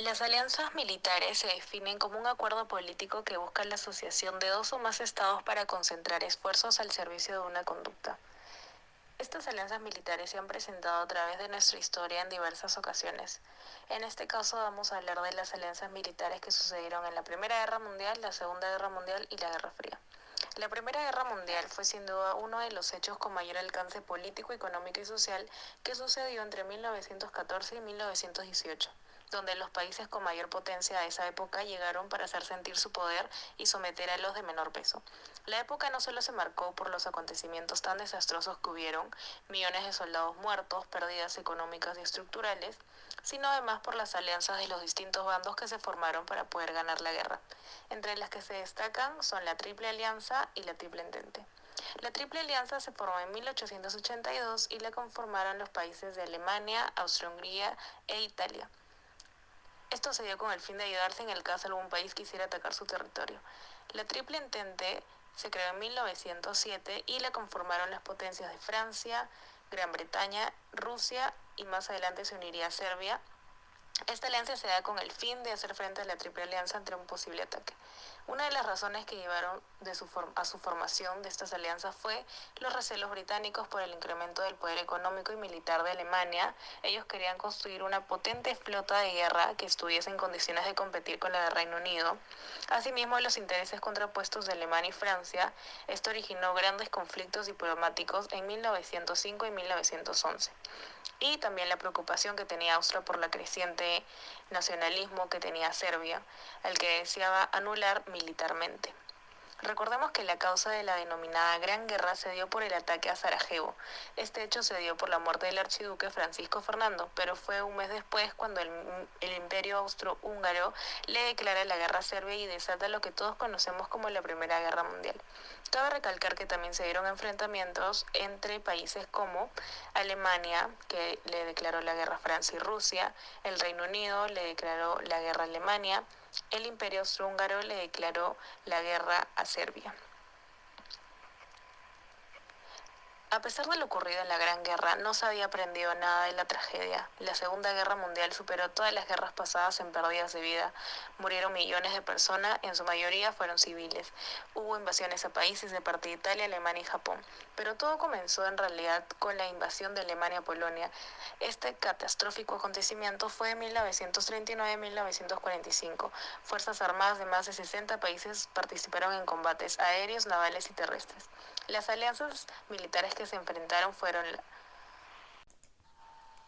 Las alianzas militares se definen como un acuerdo político que busca la asociación de dos o más estados para concentrar esfuerzos al servicio de una conducta. Estas alianzas militares se han presentado a través de nuestra historia en diversas ocasiones. En este caso vamos a hablar de las alianzas militares que sucedieron en la Primera Guerra Mundial, la Segunda Guerra Mundial y la Guerra Fría. La Primera Guerra Mundial fue sin duda uno de los hechos con mayor alcance político, económico y social que sucedió entre 1914 y 1918, donde los países con mayor potencia de esa época llegaron para hacer sentir su poder y someter a los de menor peso. La época no solo se marcó por los acontecimientos tan desastrosos que hubieron, millones de soldados muertos, pérdidas económicas y estructurales, sino además por las alianzas de los distintos bandos que se formaron para poder ganar la guerra, entre las que se destacan son la Triple Alianza y la Triple Entente. La Triple Alianza se formó en 1882 y la conformaron los países de Alemania, Austria-Hungría e Italia. Esto se dio con el fin de ayudarse en el caso algún país quisiera atacar su territorio. La Triple Entente se creó en 1907 y la conformaron las potencias de Francia, Gran Bretaña, Rusia y más adelante se uniría Serbia. Esta alianza se da con el fin de hacer frente a la Triple Alianza ante un posible ataque. Una de las razones que llevaron a su formación de estas alianzas fue los recelos británicos por el incremento del poder económico y militar de Alemania. Ellos querían construir una potente flota de guerra que estuviese en condiciones de competir con la del Reino Unido. Asimismo, los intereses contrapuestos de Alemania y Francia. Esto originó grandes conflictos diplomáticos en 1905 y 1911 y también la preocupación que tenía Austria por la creciente nacionalismo que tenía Serbia, al que deseaba anular militarmente. Recordemos que la causa de la denominada Gran Guerra se dio por el ataque a Sarajevo. Este hecho se dio por la muerte del archiduque Francisco Fernando, pero fue un mes después cuando el imperio austrohúngaro le declara la guerra a Serbia y desata lo que todos conocemos como la Primera Guerra Mundial. Cabe recalcar que también se dieron enfrentamientos entre países como Alemania, que le declaró la guerra a Francia y Rusia, el Reino Unido le declaró la guerra a Alemania, el imperio austrohúngaro le declaró la guerra a Serbia. A pesar de lo ocurrido en la Gran Guerra, no se había aprendido nada de la tragedia. La Segunda Guerra Mundial superó todas las guerras pasadas en pérdidas de vida. Murieron millones de personas, en su mayoría fueron civiles. Hubo invasiones a países de parte de Italia, Alemania y Japón. Pero todo comenzó en realidad con la invasión de Alemania a Polonia. Este catastrófico acontecimiento fue en 1939-1945. Fuerzas armadas de más de 60 países participaron en combates aéreos, navales y terrestres. Las alianzas militares que se enfrentaron fueron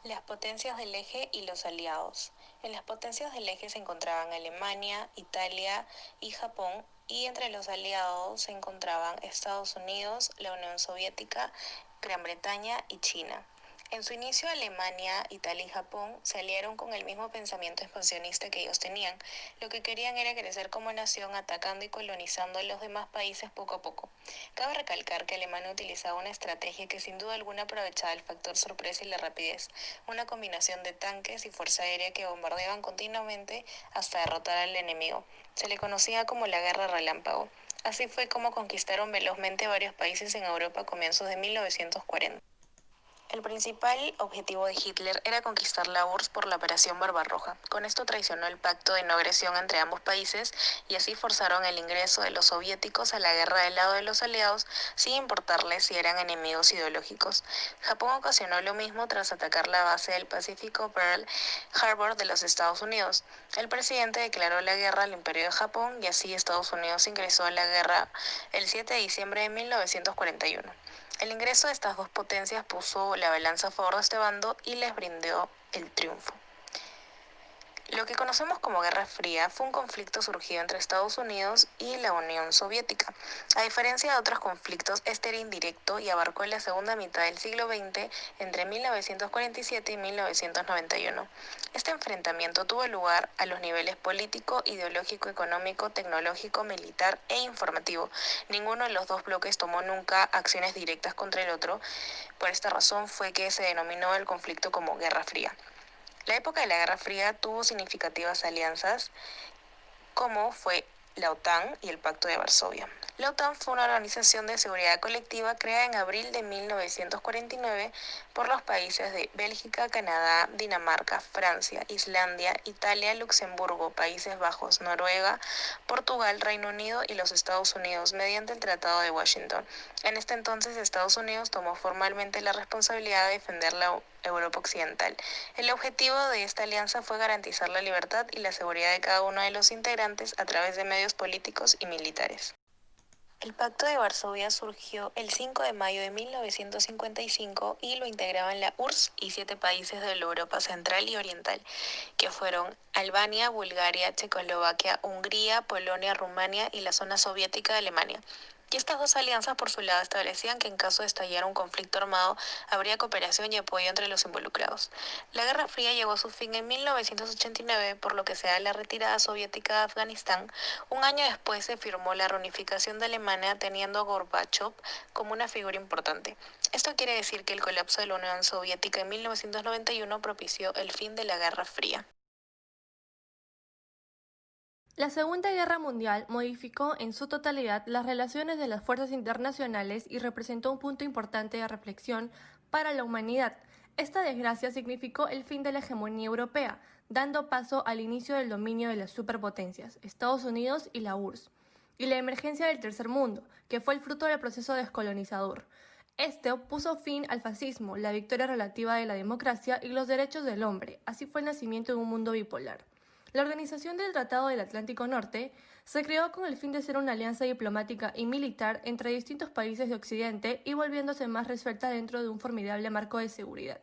las potencias del eje y los aliados. En las potencias del eje se encontraban Alemania, Italia y Japón, y entre los aliados se encontraban Estados Unidos, la Unión Soviética, Gran Bretaña y China. En su inicio, Alemania, Italia y Japón se aliaron con el mismo pensamiento expansionista que ellos tenían. Lo que querían era crecer como nación, atacando y colonizando a los demás países poco a poco. Cabe recalcar que Alemania utilizaba una estrategia que sin duda alguna aprovechaba el factor sorpresa y la rapidez, una combinación de tanques y fuerza aérea que bombardeaban continuamente hasta derrotar al enemigo. Se le conocía como la Guerra Relámpago. Así fue como conquistaron velozmente varios países en Europa a comienzos de 1940. El principal objetivo de Hitler era conquistar la URSS por la Operación Barbarroja. Con esto traicionó el pacto de no agresión entre ambos países y así forzaron el ingreso de los soviéticos a la guerra del lado de los aliados sin importarles si eran enemigos ideológicos. Japón ocasionó lo mismo tras atacar la base del Pacífico Pearl Harbor de los Estados Unidos. El presidente declaró la guerra al Imperio de Japón y así Estados Unidos ingresó a la guerra el 7 de diciembre de 1941. El ingreso de estas dos potencias puso la balanza a favor de este bando y les brindó el triunfo. Lo que conocemos como Guerra Fría fue un conflicto surgido entre Estados Unidos y la Unión Soviética. A diferencia de otros conflictos, este era indirecto y abarcó la segunda mitad del siglo XX entre 1947 y 1991. Este enfrentamiento tuvo lugar a los niveles político, ideológico, económico, tecnológico, militar e informativo. Ninguno de los dos bloques tomó nunca acciones directas contra el otro. Por esta razón fue que se denominó el conflicto como Guerra Fría. La época de la Guerra Fría tuvo significativas alianzas, como fue la OTAN y el Pacto de Varsovia. La OTAN fue una organización de seguridad colectiva creada en abril de 1949 por los países de Bélgica, Canadá, Dinamarca, Francia, Islandia, Italia, Luxemburgo, Países Bajos, Noruega, Portugal, Reino Unido y los Estados Unidos mediante el Tratado de Washington. En este entonces, Estados Unidos tomó formalmente la responsabilidad de defender la Europa Occidental. El objetivo de esta alianza fue garantizar la libertad y la seguridad de cada uno de los integrantes a través de medios políticos y militares. El Pacto de Varsovia surgió el 5 de mayo de 1955 y lo integraban la URSS y 7 países de la Europa Central y Oriental, que fueron Albania, Bulgaria, Checoslovaquia, Hungría, Polonia, Rumania y la zona soviética de Alemania. Y estas dos alianzas por su lado establecían que en caso de estallar un conflicto armado habría cooperación y apoyo entre los involucrados. La Guerra Fría llegó a su fin en 1989, por lo que se da la retirada soviética de Afganistán. Un año después se firmó la reunificación de Alemania, teniendo a Gorbachov como una figura importante. Esto quiere decir que el colapso de la Unión Soviética en 1991 propició el fin de la Guerra Fría. La Segunda Guerra Mundial modificó en su totalidad las relaciones de las fuerzas internacionales y representó un punto importante de reflexión para la humanidad. Esta desgracia significó el fin de la hegemonía europea, dando paso al inicio del dominio de las superpotencias, Estados Unidos y la URSS, y la emergencia del Tercer Mundo, que fue el fruto del proceso descolonizador. Este puso fin al fascismo, la victoria relativa de la democracia y los derechos del hombre. Así fue el nacimiento de un mundo bipolar. La Organización del Tratado del Atlántico Norte se creó con el fin de ser una alianza diplomática y militar entre distintos países de Occidente y volviéndose más resuelta dentro de un formidable marco de seguridad.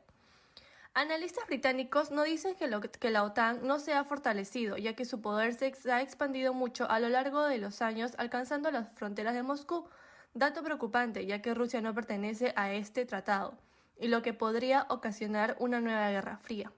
Analistas británicos no dicen que la OTAN no se ha fortalecido, ya que su poder se ha expandido mucho a lo largo de los años, alcanzando las fronteras de Moscú, dato preocupante, ya que Rusia no pertenece a este tratado, y lo que podría ocasionar una nueva guerra fría.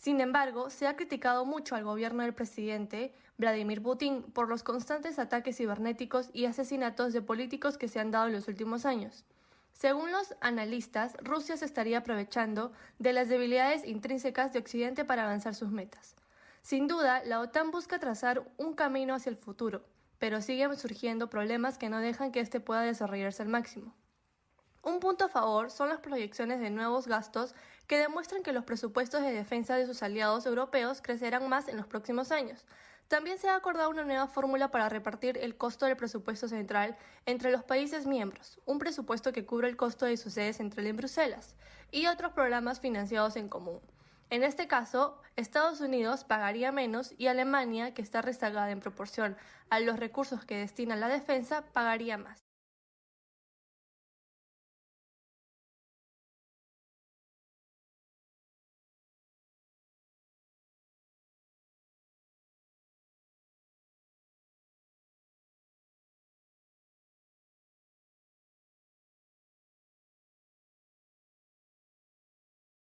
Sin embargo, se ha criticado mucho al gobierno del presidente Vladimir Putin por los constantes ataques cibernéticos y asesinatos de políticos que se han dado en los últimos años. Según los analistas, Rusia se estaría aprovechando de las debilidades intrínsecas de Occidente para avanzar sus metas. Sin duda, la OTAN busca trazar un camino hacia el futuro, pero siguen surgiendo problemas que no dejan que este pueda desarrollarse al máximo. Un punto a favor son las proyecciones de nuevos gastos que demuestran que los presupuestos de defensa de sus aliados europeos crecerán más en los próximos años. También se ha acordado una nueva fórmula para repartir el costo del presupuesto central entre los países miembros, un presupuesto que cubre el costo de su sede central en Bruselas, y otros programas financiados en común. En este caso, Estados Unidos pagaría menos y Alemania, que está rezagada en proporción a los recursos que destina a la defensa, pagaría más.